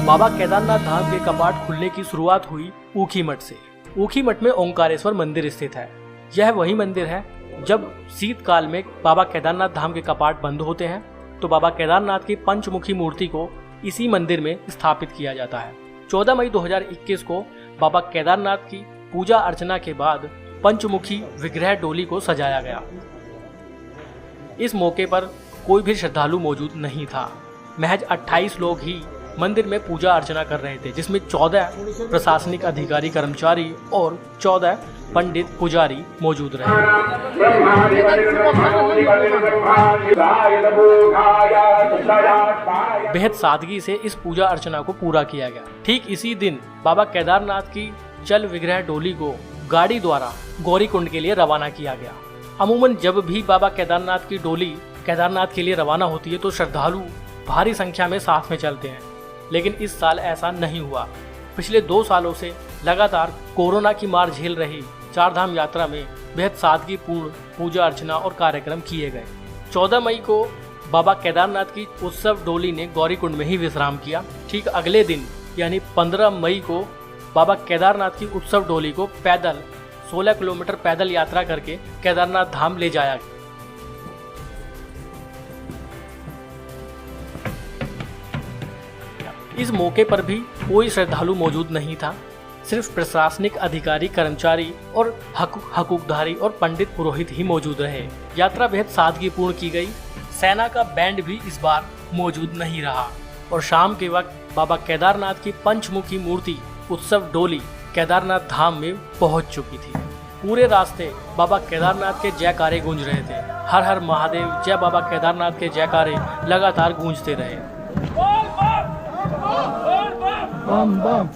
बाबा केदारनाथ धाम के कपाट खुलने की शुरुआत हुई ऊखीमठ से। ऊखीमठ में ओंकारेश्वर मंदिर स्थित है। यह वही मंदिर है जब शीतकाल में बाबा केदारनाथ धाम के कपाट बंद होते हैं तो बाबा केदारनाथ की पंचमुखी मूर्ति को इसी मंदिर में स्थापित किया जाता है। 14 मई 2021 को बाबा केदारनाथ की पूजा अर्चना के बाद पंचमुखी विग्रह डोली को सजाया गया। इस मौके पर कोई भी श्रद्धालु मौजूद नहीं था। महज 28 लोग ही मंदिर में पूजा अर्चना कर रहे थे, जिसमें 14 प्रशासनिक अधिकारी कर्मचारी और 14 पंडित पुजारी मौजूद रहे। बेहद सादगी से इस पूजा अर्चना को पूरा किया गया। ठीक इसी दिन बाबा केदारनाथ की चल विग्रह डोली को गाड़ी द्वारा गौरीकुंड के लिए रवाना किया गया। अमूमन जब भी बाबा केदारनाथ की डोली केदारनाथ के लिए रवाना होती है तो श्रद्धालु भारी संख्या में साथ में चलते हैं, लेकिन इस साल ऐसा नहीं हुआ। पिछले 2 सालों से लगातार कोरोना की मार झेल रही चारधाम यात्रा में बेहद सादगीपूर्ण पूजा अर्चना और कार्यक्रम किए गए। 14 मई को बाबा केदारनाथ की उत्सव डोली ने गौरीकुंड में ही विश्राम किया। ठीक अगले दिन यानी 15 मई को बाबा केदारनाथ की उत्सव डोली को पैदल 16 किलोमीटर पैदल यात्रा करके केदारनाथ धाम ले जाया गया। इस मौके पर भी कोई श्रद्धालु मौजूद नहीं था। सिर्फ प्रशासनिक अधिकारी कर्मचारी और हकूकधारी और पंडित पुरोहित ही मौजूद रहे। यात्रा बेहद सादगीपूर्ण की गई। सेना का बैंड भी इस बार मौजूद नहीं रहा और शाम के वक्त बाबा केदारनाथ की पंचमुखी मूर्ति उत्सव डोली केदारनाथ धाम में पहुंच चुकी थी। पूरे रास्ते बाबा केदारनाथ के जयकारे गूंज रहे थे। हर हर महादेव, जय बाबा केदारनाथ के जयकारे लगातार गूंजते रहे। बम बम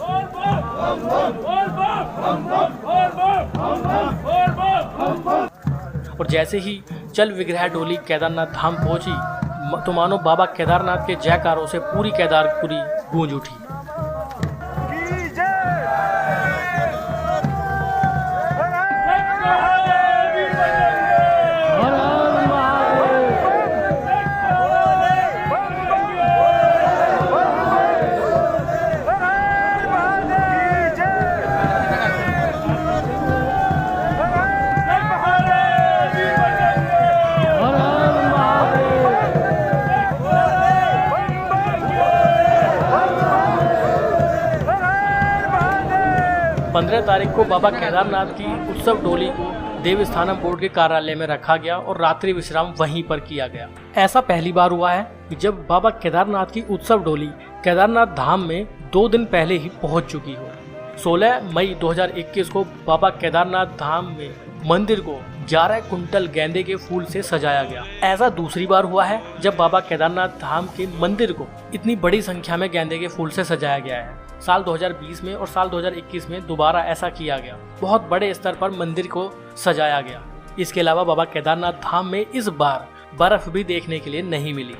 और जैसे ही चल विग्रह डोली केदारनाथ धाम पहुंची तो मानो बाबा केदारनाथ के जयकारों से पूरी केदारपुरी गूंज उठी। पंद्रह तारीख को बाबा केदारनाथ की उत्सव डोली को देवस्थानम बोर्ड के कार्यालय में रखा गया और रात्रि विश्राम वहीं पर किया गया। ऐसा पहली बार हुआ है कि जब बाबा केदारनाथ की उत्सव डोली केदारनाथ धाम में 2 दिन पहले ही पहुंच चुकी हो। 16 मई 2021 को बाबा केदारनाथ धाम में मंदिर को 11 कुंटल गेंदे के फूल से सजाया गया। ऐसा दूसरी बार हुआ है जब बाबा केदारनाथ धाम के मंदिर को इतनी बड़ी संख्या में गेंदे के फूल से सजाया गया है। साल 2020 में और साल 2021 में दोबारा ऐसा किया गया। बहुत बड़े स्तर पर मंदिर को सजाया गया। इसके अलावा बाबा केदारनाथ धाम में इस बार बर्फ भी देखने के लिए नहीं मिली।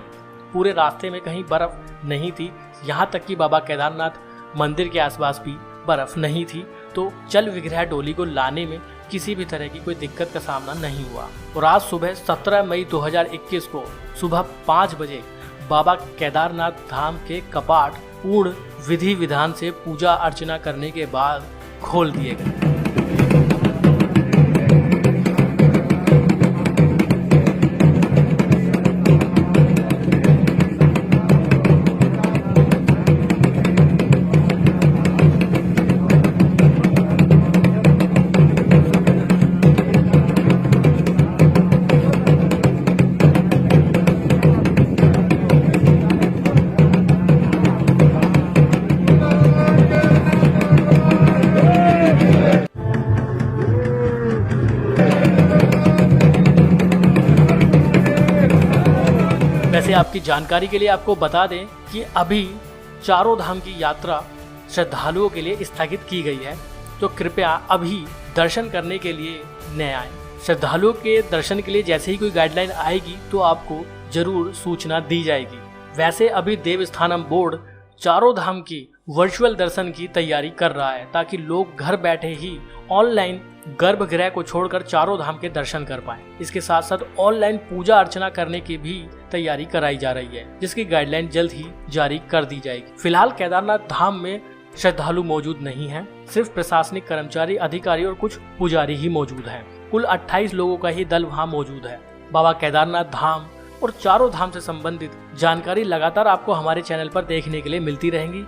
पूरे रास्ते में कहीं बर्फ नहीं थी। यहाँ तक कि बाबा केदारनाथ मंदिर के आसपास भी बर्फ नहीं थी। तो चल विग्रह डोली को लाने में किसी भी तरह की कोई दिक्कत का सामना नहीं हुआ। और आज सुबह 17 मई 2021 को सुबह 5 बजे बाबा केदारनाथ धाम के कपाट पूर्ण विधि विधान से पूजा अर्चना करने के बाद खोल दिए गए। वैसे आपकी जानकारी के लिए आपको बता दें कि अभी चारों धाम की यात्रा श्रद्धालुओं के लिए स्थगित की गई है, तो कृपया अभी दर्शन करने के लिए न आएं। श्रद्धालुओं के दर्शन के लिए जैसे ही कोई गाइडलाइन आएगी तो आपको जरूर सूचना दी जाएगी। वैसे अभी देवस्थानम बोर्ड चारों धाम की वर्चुअल दर्शन की तैयारी कर रहा है ताकि लोग घर बैठे ही ऑनलाइन गर्भगृह को छोड़कर चारों धाम के दर्शन कर पाएं। इसके साथ साथ ऑनलाइन पूजा अर्चना करने की भी तैयारी कराई जा रही है, जिसकी गाइडलाइन जल्द ही जारी कर दी जाएगी। फिलहाल केदारनाथ धाम में श्रद्धालु मौजूद नहीं हैं, सिर्फ प्रशासनिक कर्मचारी, अधिकारी और कुछ पुजारी ही मौजूद हैं। कुल 28 लोगों का ही दल वहां मौजूद है। बाबा केदारनाथ धाम और चारों धाम से संबंधित जानकारी लगातार आपको हमारे चैनल पर देखने के लिए मिलती रहेंगी।